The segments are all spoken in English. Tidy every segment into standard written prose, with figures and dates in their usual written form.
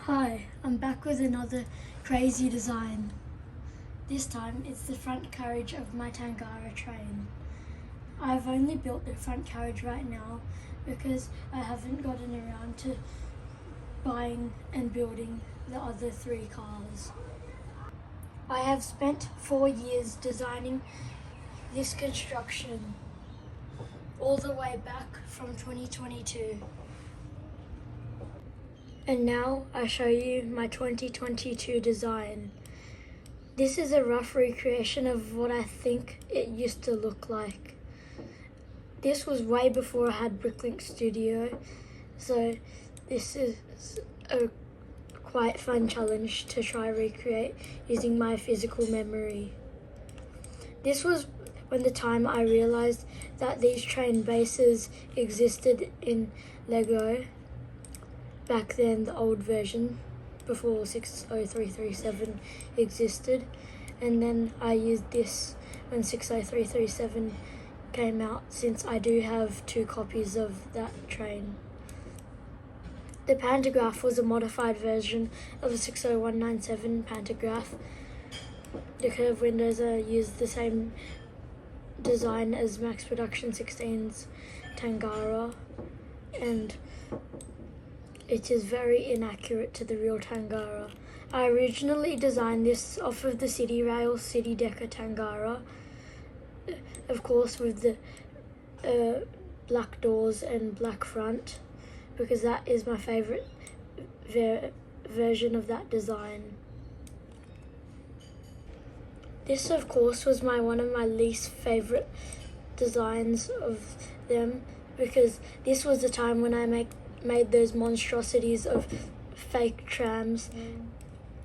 Hi, I'm back with another crazy design. This time it's the front carriage of my Tangara train. I've only built the front carriage right now because I haven't gotten around to buying and building the other 3 cars. I have spent 4 years designing this construction all the way back from 2022. And now I show you my 2022 design. This is a rough recreation of what I think it used to look like. This was way before I had Bricklink Studio, so this is a quite fun challenge to try recreate using my physical memory. This was when the time I realised that these train bases existed in Lego. Back then, the old version, before 60337 existed, and then I used this when 60337 came out, since I do have 2 copies of that train. The pantograph was a modified version of a 60197 pantograph. The curved windows used the same design as Max Production 16's Tangara, and it is very inaccurate to the real Tangara. I originally designed this off of the City Rail City Decker Tangara, of course with the black doors and black front, because that is my favourite version of that design. This, of course, was one of my least favourite designs of them, because this was the time when I made those monstrosities of fake trams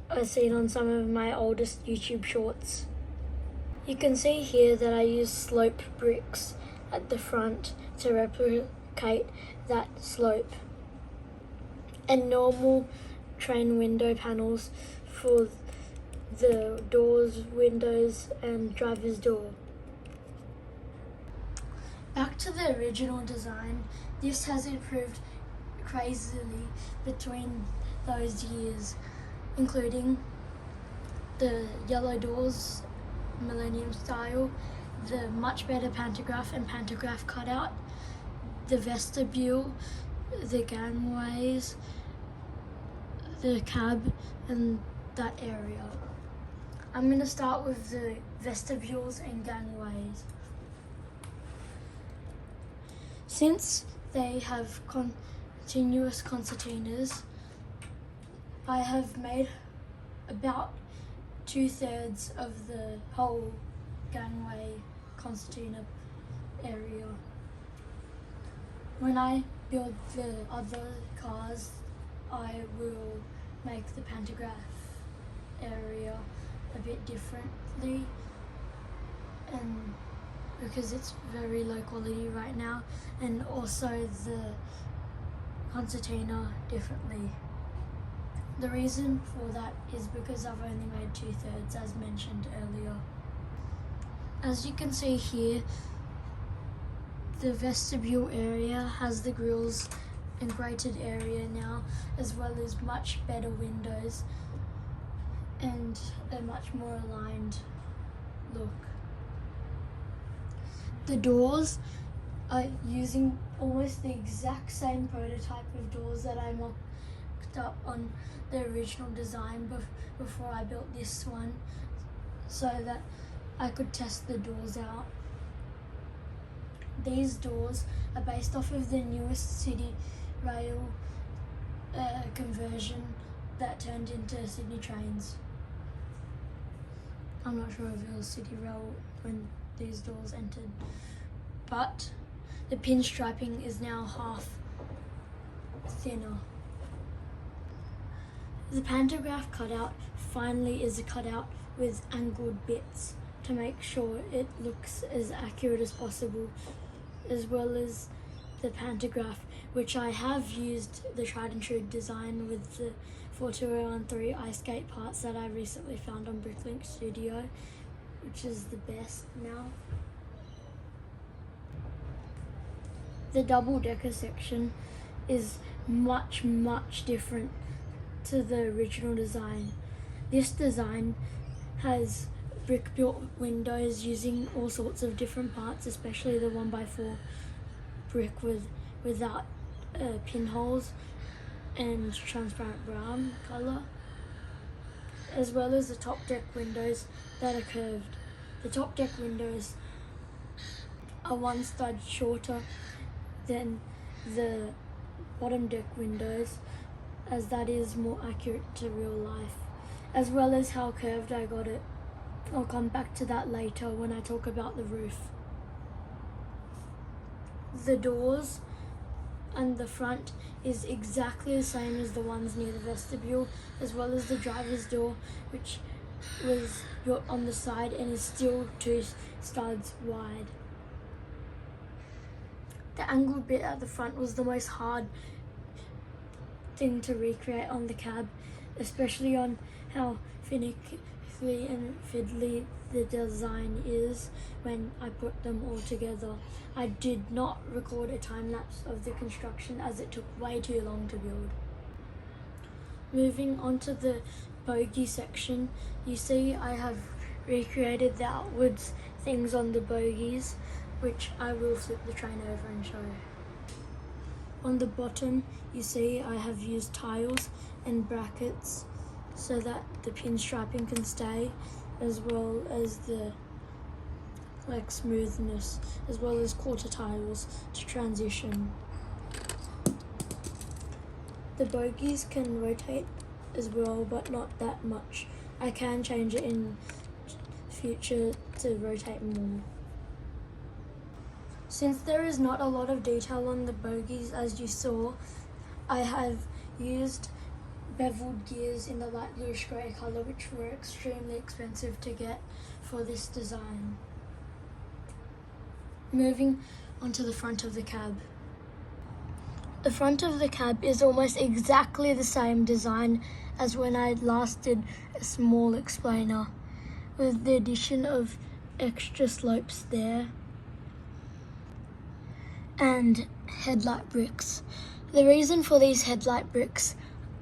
I've seen on some of my oldest YouTube shorts. You can see here that I used slope bricks at the front to replicate that slope, and normal train window panels for the doors, windows and driver's door. Back to the original design, this has improved crazily between those years, including the yellow doors, Millennium style, the much better pantograph and pantograph cutout, the vestibule, the gangways, the cab and that area. I'm going to start with the vestibules and gangways. Since they have continuous concertinas, I have made about 2/3 of the whole gangway concertina area. When I build the other cars, I will make the pantograph area a bit differently, and because it's very low quality right now, and also the concertina differently. The reason for that is because I've only made 2/3, as mentioned earlier. As you can see here, the vestibule area has the grills and grated area now, as well as much better windows and a much more aligned look. The doors are using almost the exact same prototype of doors that I mocked up on the original design before I built this one, so that I could test the doors out. These doors are based off of the newest City Rail conversion that turned into Sydney trains. I'm not sure if it was City Rail when these doors entered, but the pinstriping is now half thinner. The pantograph cutout finally is a cutout with angled bits to make sure it looks as accurate as possible, as well as the pantograph, which I have used the tried and true design with the 42013 ice skate parts that I recently found on Bricklink Studio, which is the best now. The double decker section is much different to the original design. This design has brick built windows using all sorts of different parts, especially the 1x4 brick without pinholes and transparent brown colour, as well as the top deck windows that are curved. The top deck windows are one stud shorter than the bottom deck windows, as that is more accurate to real life, as well as how curved I got it. I'll come back to that later when I talk about the roof. The doors and the front is exactly the same as the ones near the vestibule, as well as the driver's door, which was built on the side and is still 2 studs wide. The angled bit at the front was the most hard thing to recreate on the cab, especially on how finicky and fiddly the design is when I put them all together. I did not record a time lapse of the construction as it took way too long to build. Moving on to the bogie section, you see I have recreated the outwards things on the bogies, which I will flip the train over and show. On the bottom, you see I have used tiles and brackets so that the pinstriping can stay, as well as the smoothness, as well as quarter tiles to transition. The bogies can rotate as well, but not that much. I can change it in future to rotate more. Since there is not a lot of detail on the bogies, as you saw, I have used beveled gears in the light bluish grey colour, which were extremely expensive to get for this design. Moving onto the front of the cab. The front of the cab is almost exactly the same design as when I last did a small explainer, with the addition of extra slopes there and headlight bricks. The reason for these headlight bricks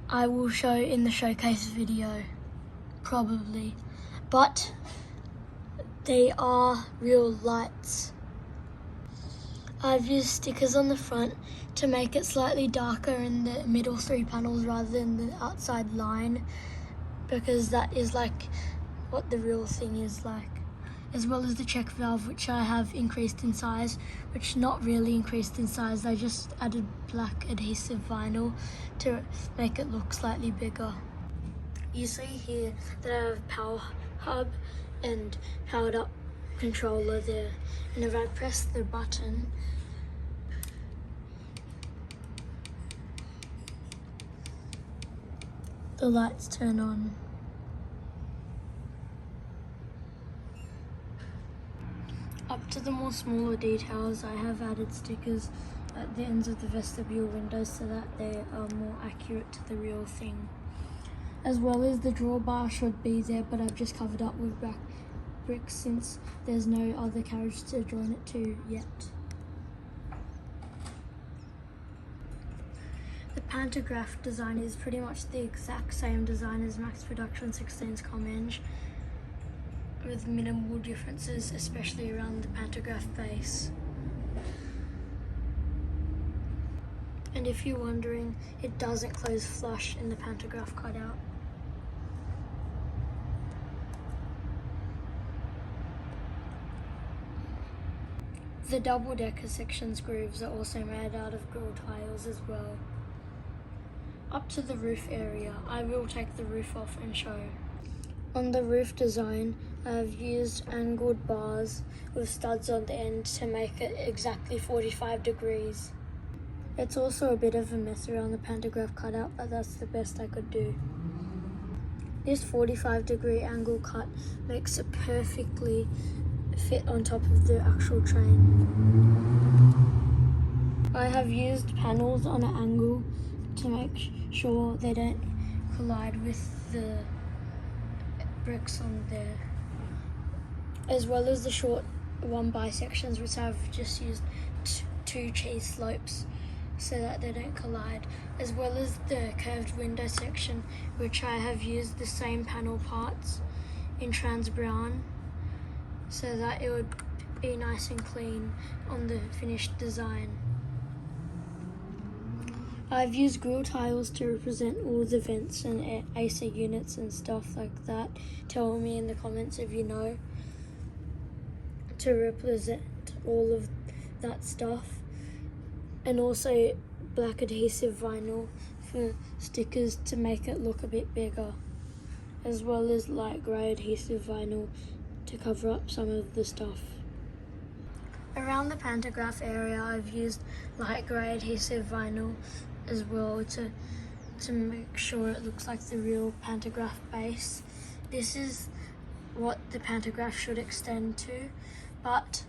I will show in the showcase video, probably, but they are real lights. I've used stickers on the front to make it slightly darker in the middle 3 panels rather than the outside line, because that is what the real thing is like, as well as the check valve, which I have increased in size, which not really increased in size, I just added black adhesive vinyl to make it look slightly bigger. You see here that I have power hub and powered up controller there, and if I press the button, the lights turn on. Up to the more smaller details, I have added stickers at the ends of the vestibule windows so that they are more accurate to the real thing. As well as the drawbar should be there, but I've just covered up with black bricks since there's no other carriage to join it to yet. The pantograph design is pretty much the exact same design as Max Production 16's Comenge, with minimal differences, especially around the pantograph base. And if you're wondering, it doesn't close flush in the pantograph cutout. The double-decker section's grooves are also made out of grill tiles as well. Up to the roof area, I will take the roof off and show. On the roof design, I have used angled bars with studs on the end to make it exactly 45 degrees. It's also a bit of a mess around the pantograph cutout, but that's the best I could do. This 45-degree angle cut makes it perfectly fit on top of the actual train. I have used panels on an angle to make sure they don't collide with the bricks on there, as well as the short 1x sections, which I've just used 2 cheese slopes so that they don't collide, as well as the curved window section, which I have used the same panel parts in trans brown so that it would be nice and clean on the finished design. I've used grill tiles to represent all the vents and AC units and stuff like that. Tell me in the comments if you know, to represent all of that stuff. And also black adhesive vinyl for stickers to make it look a bit bigger, as well as light grey adhesive vinyl to cover up some of the stuff. Around the pantograph area I've used light grey adhesive vinyl as well to make sure it looks like the real pantograph base. This is what the pantograph should extend to, but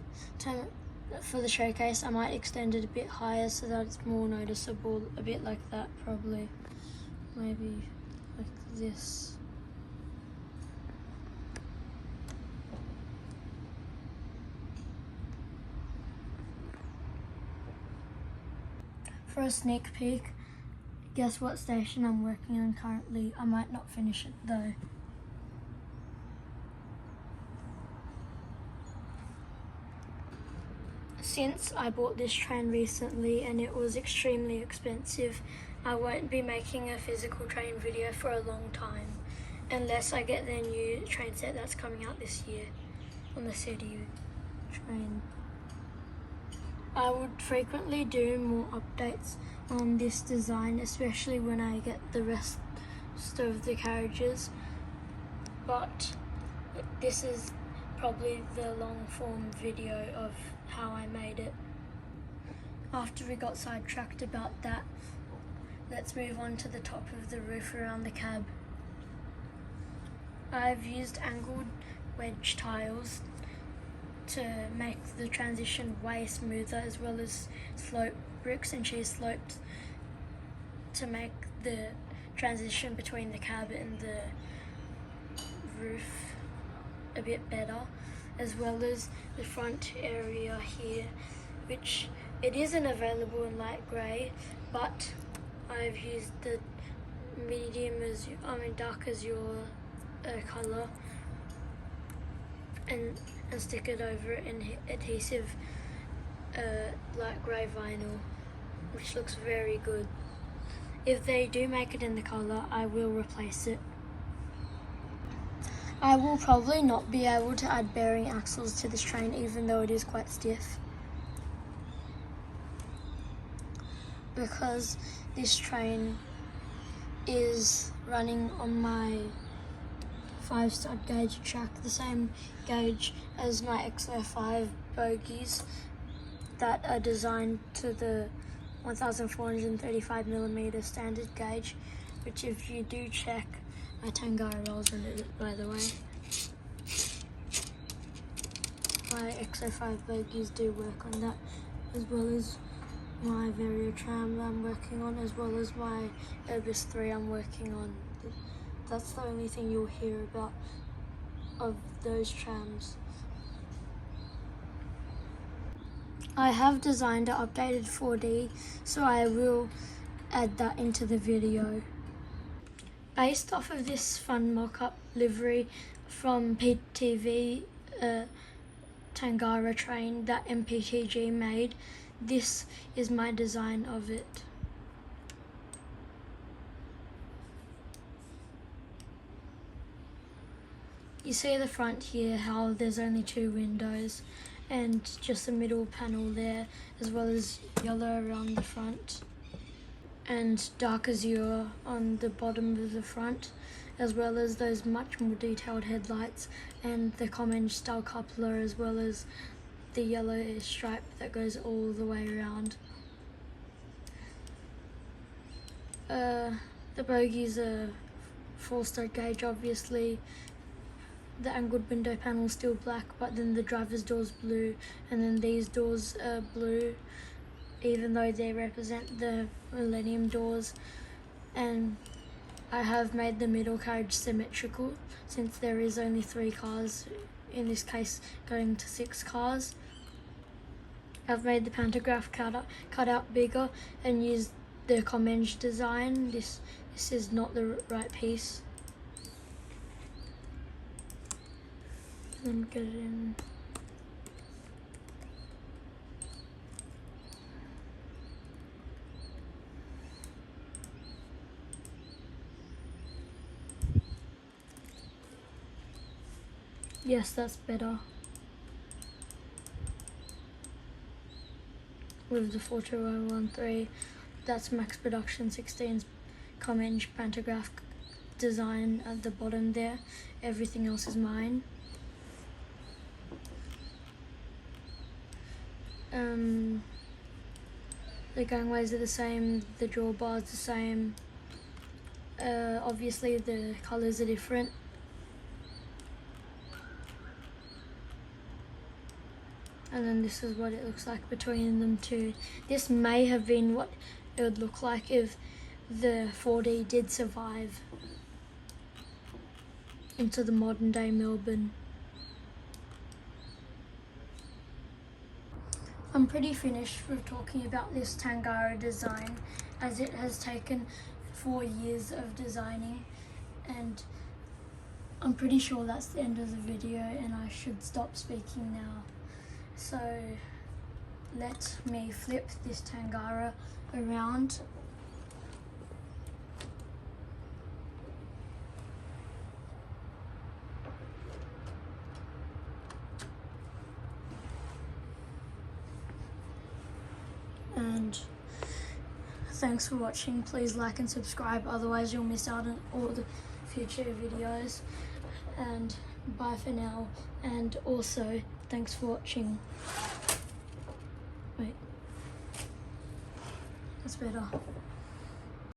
for the showcase I might extend it a bit higher so that it's more noticeable, a bit like that probably, maybe like this. For a sneak peek, guess what station I'm working on currently? I might not finish it though. Since I bought this train recently and it was extremely expensive, I won't be making a physical train video for a long time, unless I get the new train set that's coming out this year on the city train. I would frequently do more updates on this design, especially when I get the rest of the carriages, but this is probably the long form video of how I made it. After we got sidetracked about that, let's move on to the top of the roof around the cab. I've used angled wedge tiles to make the transition way smoother, as well as slope bricks and shear slopes to make the transition between the cab and the roof a bit better, as well as the front area here, which it isn't available in light grey, but I've used the dark azure colour and stick it over it in adhesive light grey vinyl, which looks very good. If they do make it in the colour, I will replace it. I will probably not be able to add bearing axles to this train, even though it is quite stiff, because this train is running on my 5-stud gauge track, the same gauge as my XO5 bogies that are designed to the 1435mm standard gauge, which if you do check, my Tangara rolls in it, by the way. My XO5 bogies do work on that, as well as my Vario tram I'm working on, as well as my Orbis 3 I'm working on. That's the only thing you'll hear about of those trams. I have designed an updated 4D, so I will add that into the video. Based off of this fun mock-up livery from PTV Tangara train that MPTG made, this is my design of it. You see the front here, how there's only 2 windows and just a middle panel there, as well as yellow around the front and dark azure on the bottom of the front, as well as those much more detailed headlights and the common style coupler, as well as the yellow stripe that goes all the way around. The bogies are 4-stud gauge, obviously. The angled window panel is still black, but then the driver's door's blue, and then these doors are blue, even though they represent the Millennium doors. And I have made the middle carriage symmetrical, since there is only 3 cars, in this case going to 6 cars. I've made the pantograph cut out bigger and used the Comenge design. This is not the right piece. And get it in. Yes, that's better. With the 42013, that's Max Production 16's Comenge pantograph design at the bottom there. Everything else is mine. The gangways are the same, the drawbars the same. Obviously the colours are different. And then this is what it looks like between them two. This may have been what it would look like if the 4D did survive into the modern day Melbourne. I'm pretty finished with talking about this Tangara design, as it has taken 4 years of designing, and I'm pretty sure that's the end of the video and I should stop speaking now. So let me flip this Tangara around. And thanks for watching. Please like and subscribe, otherwise you'll miss out on all the future videos. And bye for now, and also thanks for watching. Wait, that's better.